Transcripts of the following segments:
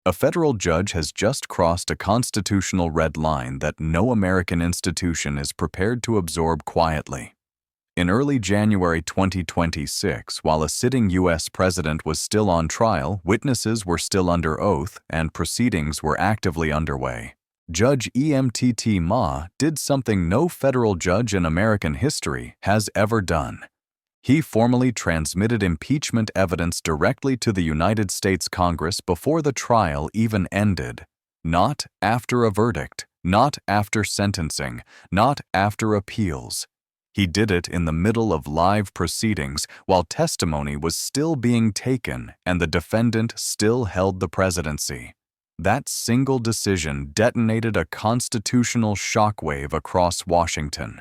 A federal judge has just crossed a constitutional red line that no American institution is prepared to absorb quietly. In early January 2026, while a sitting U.S. president was still on trial, witnesses were still under oath, and proceedings were actively underway. Judge Emmet Ma did something no federal judge in American history has ever done. He formally transmitted impeachment evidence directly to the United States Congress before the trial even ended. Not after a verdict, not after sentencing, not after appeals. He did it in the middle of live proceedings while testimony was still being taken and the defendant still held the presidency. That single decision detonated a constitutional shockwave across Washington.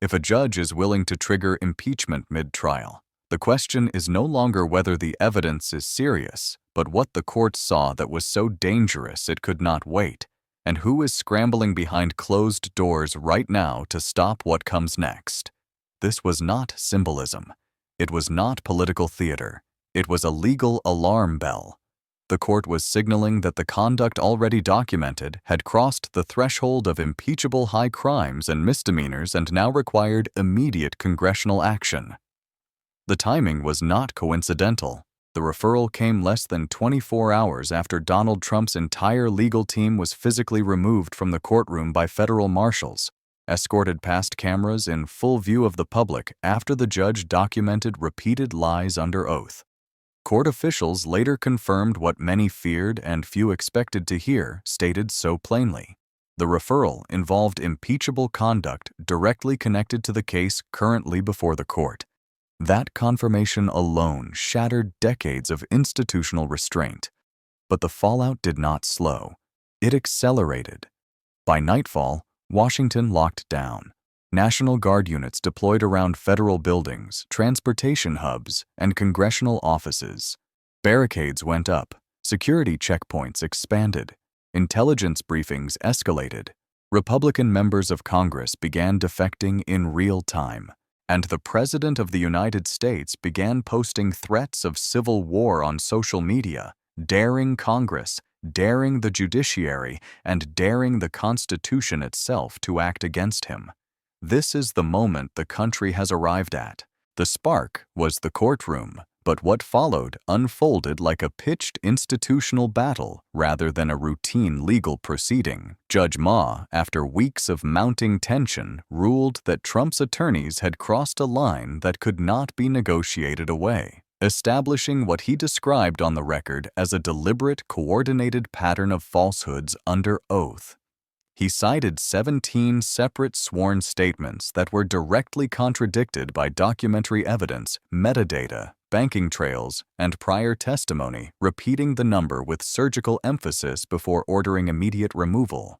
If a judge is willing to trigger impeachment mid-trial, the question is no longer whether the evidence is serious, but what the court saw that was so dangerous it could not wait, and who is scrambling behind closed doors right now to stop what comes next. This was not symbolism. It was not political theater. It was a legal alarm bell. The court was signaling that the conduct already documented had crossed the threshold of impeachable high crimes and misdemeanors and now required immediate congressional action. The timing was not coincidental. The referral came less than 24 hours after Donald Trump's entire legal team was physically removed from the courtroom by federal marshals, escorted past cameras in full view of the public after the judge documented repeated lies under oath. Court officials later confirmed what many feared and few expected to hear stated so plainly. The referral involved impeachable conduct directly connected to the case currently before the court. That confirmation alone shattered decades of institutional restraint. But the fallout did not slow. It accelerated. By nightfall, Washington locked down. National Guard units deployed around federal buildings, transportation hubs, and congressional offices. Barricades went up, security checkpoints expanded, intelligence briefings escalated, Republican members of Congress began defecting in real time, and the President of the United States began posting threats of civil war on social media, daring Congress, daring the judiciary, and daring the Constitution itself to act against him. This is the moment the country has arrived at. The spark was the courtroom, but what followed unfolded like a pitched institutional battle rather than a routine legal proceeding. Judge Ma, after weeks of mounting tension, ruled that Trump's attorneys had crossed a line that could not be negotiated away, establishing what he described on the record as a deliberate, coordinated pattern of falsehoods under oath. He cited 17 separate sworn statements that were directly contradicted by documentary evidence, metadata, banking trails, and prior testimony, repeating the number with surgical emphasis before ordering immediate removal.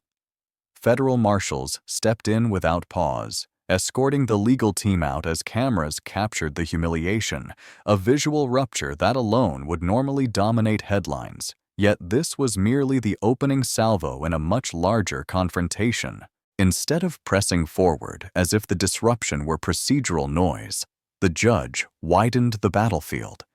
Federal marshals stepped in without pause, escorting the legal team out as cameras captured the humiliation, a visual rupture that alone would normally dominate headlines. Yet this was merely the opening salvo in a much larger confrontation. Instead of pressing forward as if the disruption were procedural noise, the judge widened the battlefield.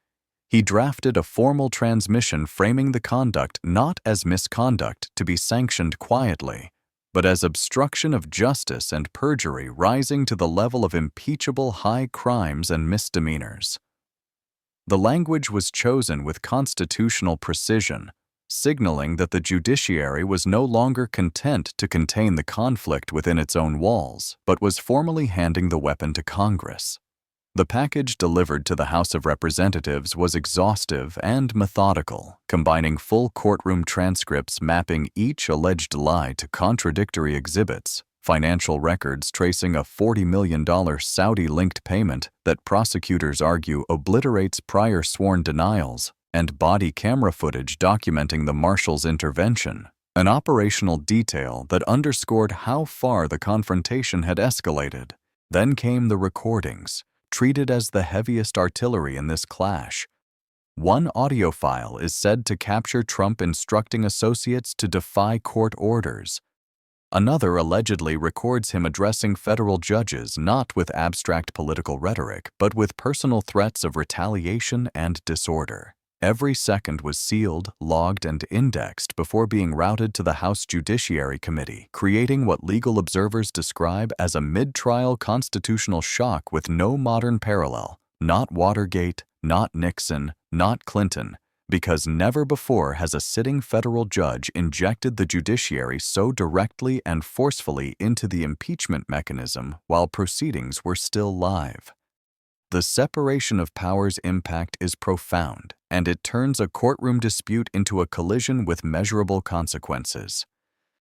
He drafted a formal transmission framing the conduct not as misconduct to be sanctioned quietly, but as obstruction of justice and perjury rising to the level of impeachable high crimes and misdemeanors. The language was chosen with constitutional precision, signaling that the judiciary was no longer content to contain the conflict within its own walls, but was formally handing the weapon to Congress. The package delivered to the House of Representatives was exhaustive and methodical, combining full courtroom transcripts mapping each alleged lie to contradictory exhibits, financial records tracing a $40 million Saudi-linked payment that prosecutors argue obliterates prior sworn denials, and body camera footage documenting the marshal's intervention, an operational detail that underscored how far the confrontation had escalated. Then came the recordings, treated as the heaviest artillery in this clash. One audio file is said to capture Trump instructing associates to defy court orders. Another allegedly records him addressing federal judges not with abstract political rhetoric, but with personal threats of retaliation and disorder. Every second was sealed, logged, and indexed before being routed to the House Judiciary Committee, creating what legal observers describe as a mid-trial constitutional shock with no modern parallel. Not Watergate, not Nixon, not Clinton, because never before has a sitting federal judge injected the judiciary so directly and forcefully into the impeachment mechanism while proceedings were still live. The separation of powers impact is profound, and it turns a courtroom dispute into a collision with measurable consequences.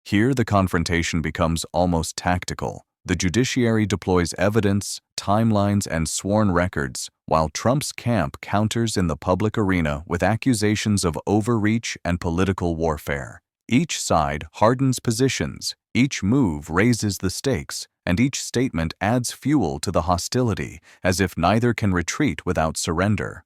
Here, the confrontation becomes almost tactical. The judiciary deploys evidence, timelines, and sworn records, while Trump's camp counters in the public arena with accusations of overreach and political warfare. Each side hardens positions, each move raises the stakes, and each statement adds fuel to the hostility, as if neither can retreat without surrender.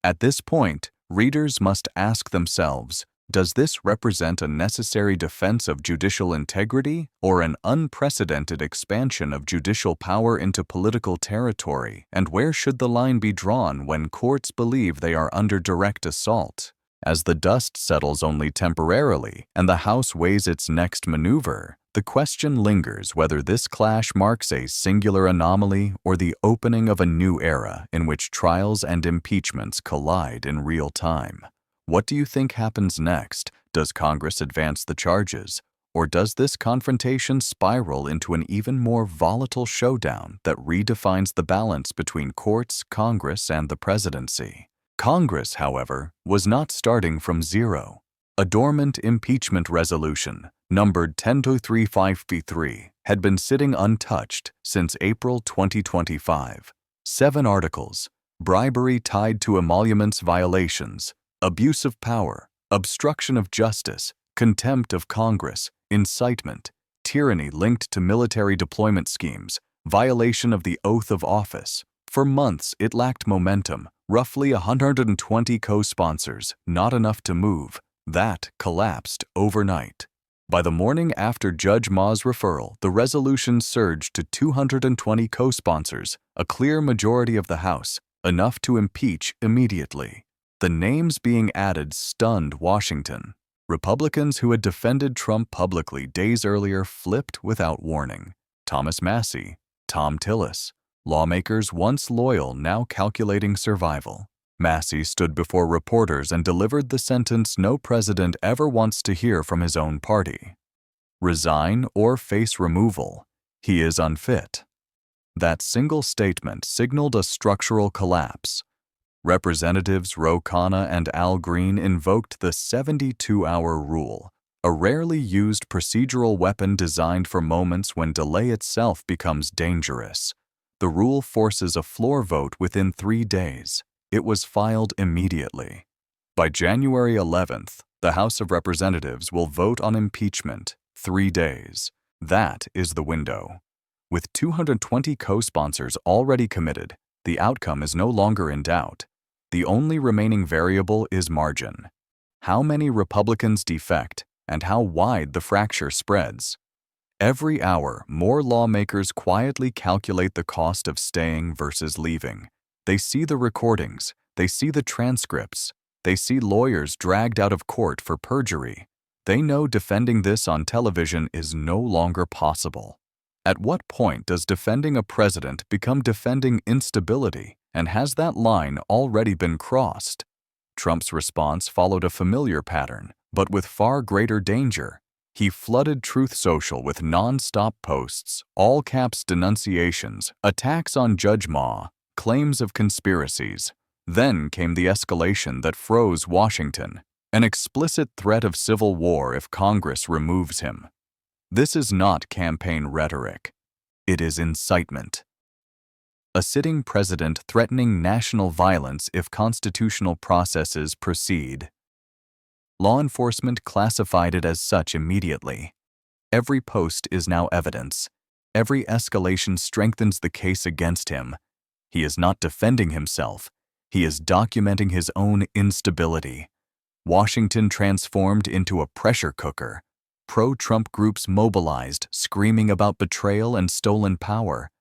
At this point, readers must ask themselves, does this represent a necessary defense of judicial integrity or an unprecedented expansion of judicial power into political territory, and where should the line be drawn when courts believe they are under direct assault? As the dust settles only temporarily and the House weighs its next maneuver, the question lingers whether this clash marks a singular anomaly or the opening of a new era in which trials and impeachments collide in real time. What do you think happens next? Does Congress advance the charges? Or does this confrontation spiral into an even more volatile showdown that redefines the balance between courts, Congress, and the presidency? Congress, however, was not starting from zero. A dormant impeachment resolution, numbered 10235B3, had been sitting untouched since April 2025. 7 articles: bribery tied to emoluments violations, abuse of power, obstruction of justice, contempt of Congress, incitement, tyranny linked to military deployment schemes, violation of the oath of office. For months, it lacked momentum. Roughly 120 co-sponsors, not enough to move. That collapsed overnight. By the morning after Judge Ma's referral, the resolution surged to 220 co-sponsors, a clear majority of the House, enough to impeach immediately. The names being added stunned Washington. Republicans who had defended Trump publicly days earlier flipped without warning. Thomas Massie, Tom Tillis. Lawmakers once loyal now calculating survival. Massie stood before reporters and delivered the sentence no president ever wants to hear from his own party. Resign or face removal. He is unfit. That single statement signaled a structural collapse. Representatives Ro Khanna and Al Green invoked the 72-hour rule, a rarely used procedural weapon designed for moments when delay itself becomes dangerous. The rule forces a floor vote within 3 days. It was filed immediately. By January 11th, the House of Representatives will vote on impeachment. 3 days. That is the window. With 220 co-sponsors already committed, the outcome is no longer in doubt. The only remaining variable is margin. How many Republicans defect and how wide the fracture spreads. Every hour, more lawmakers quietly calculate the cost of staying versus leaving. They see the recordings, they see the transcripts, they see lawyers dragged out of court for perjury. They know defending this on television is no longer possible. At what point does defending a president become defending instability, and has that line already been crossed? Trump's response followed a familiar pattern, but with far greater danger. He flooded Truth Social with non-stop posts, all-caps denunciations, attacks on Judge Ma, claims of conspiracies. Then came the escalation that froze Washington, an explicit threat of civil war if Congress removes him. This is not campaign rhetoric. It is incitement. A sitting president threatening national violence if constitutional processes proceed. Law enforcement classified it as such immediately. Every post is now evidence. Every escalation strengthens the case against him. He is not defending himself. He is documenting his own instability. Washington transformed into a pressure cooker. Pro-Trump groups mobilized, screaming about betrayal and stolen power.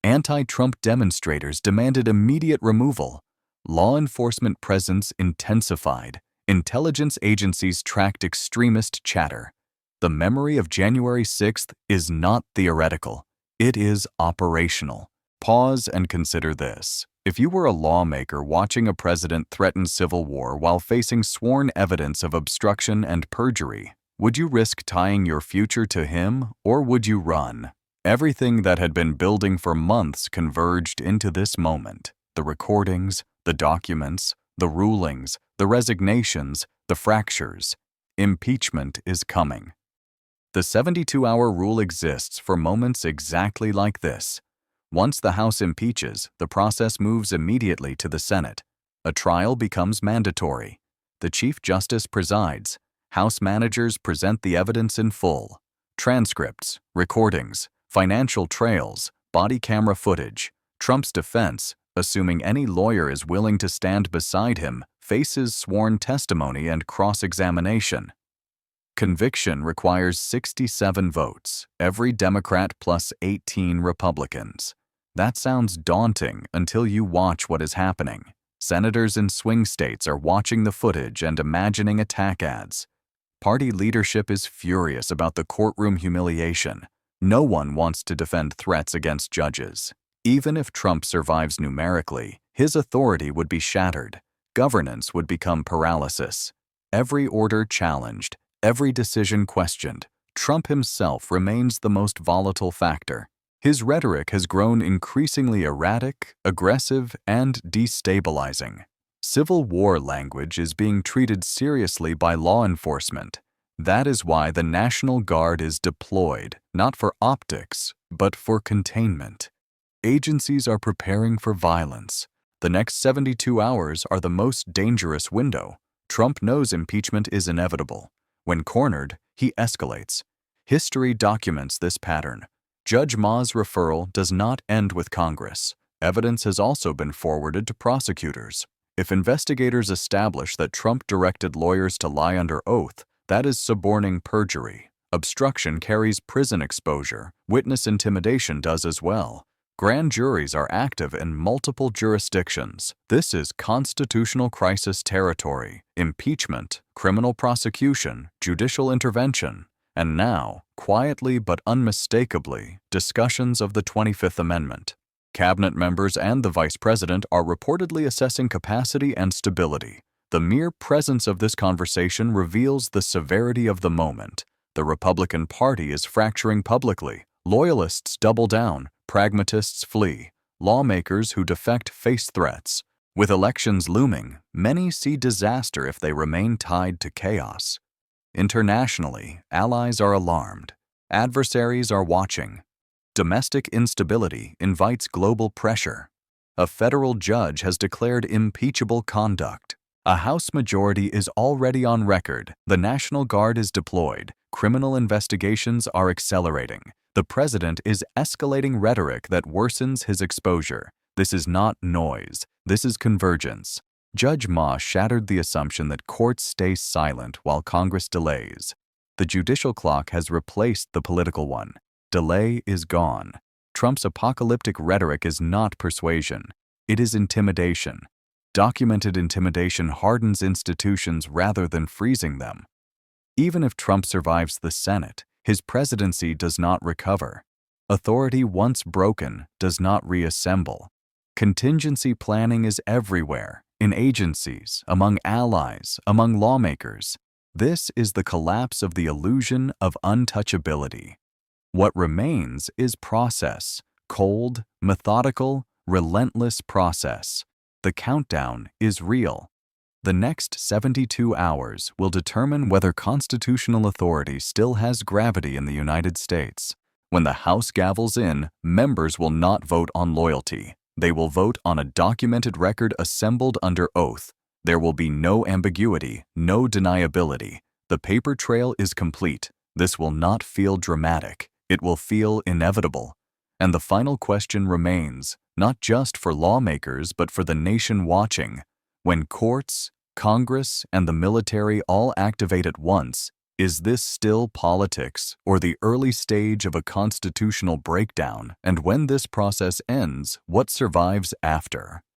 Anti-Trump demonstrators demanded immediate removal. Law enforcement presence intensified. Intelligence agencies tracked extremist chatter. The memory of January 6th is not theoretical. It is operational. Pause and consider this. If you were a lawmaker watching a president threaten civil war while facing sworn evidence of obstruction and perjury, would you risk tying your future to him, or would you run? Everything that had been building for months converged into this moment. The recordings, the documents, the rulings, the resignations, the fractures. Impeachment is coming. The 72-hour rule exists for moments exactly like this. Once the House impeaches, the process moves immediately to the Senate. A trial becomes mandatory. The Chief Justice presides. House managers present the evidence in full. Transcripts, recordings, financial trails, body camera footage. Trump's defense, assuming any lawyer is willing to stand beside him, faces sworn testimony and cross-examination. Conviction requires 67 votes, every Democrat plus 18 Republicans. That sounds daunting until you watch what is happening. Senators in swing states are watching the footage and imagining attack ads. Party leadership is furious about the courtroom humiliation. No one wants to defend threats against judges. Even if Trump survives numerically, his authority would be shattered. Governance would become paralysis. Every order challenged. Every decision questioned. Trump himself remains the most volatile factor. His rhetoric has grown increasingly erratic, aggressive, and destabilizing. Civil war language is being treated seriously by law enforcement. That is why the National Guard is deployed, not for optics, but for containment. Agencies are preparing for violence. The next 72 hours are the most dangerous window. Trump knows impeachment is inevitable. When cornered, he escalates. History documents this pattern. Judge Ma's referral does not end with Congress. Evidence has also been forwarded to prosecutors. If investigators establish that Trump directed lawyers to lie under oath, that is suborning perjury. Obstruction carries prison exposure. Witness intimidation does as well. Grand juries are active in multiple jurisdictions. This is constitutional crisis territory, impeachment, criminal prosecution, judicial intervention, and now, quietly but unmistakably, discussions of the 25th Amendment. Cabinet members and the Vice President are reportedly assessing capacity and stability. The mere presence of this conversation reveals the severity of the moment. The Republican Party is fracturing publicly. Loyalists double down. Pragmatists flee. Lawmakers who defect face threats. With elections looming, many see disaster if they remain tied to chaos. Internationally, allies are alarmed. Adversaries are watching. Domestic instability invites global pressure. A federal judge has declared impeachable conduct. A House majority is already on record. The National Guard is deployed. Criminal investigations are accelerating. The president is escalating rhetoric that worsens his exposure. This is not noise. This is convergence. Judge Ma shattered the assumption that courts stay silent while Congress delays. The judicial clock has replaced the political one. Delay is gone. Trump's apocalyptic rhetoric is not persuasion. It is intimidation. Documented intimidation hardens institutions rather than freezing them. Even if Trump survives the Senate, his presidency does not recover. Authority once broken does not reassemble. Contingency planning is everywhere, in agencies, among allies, among lawmakers. This is the collapse of the illusion of untouchability. What remains is process, cold, methodical, relentless process. The countdown is real. The next 72 hours will determine whether constitutional authority still has gravity in the United States. When the House gavels in, members will not vote on loyalty. They will vote on a documented record assembled under oath. There will be no ambiguity, no deniability. The paper trail is complete. This will not feel dramatic. It will feel inevitable. And the final question remains, not just for lawmakers but for the nation watching. When courts, Congress, and the military all activate at once, is this still politics or the early stage of a constitutional breakdown? And when this process ends, what survives after?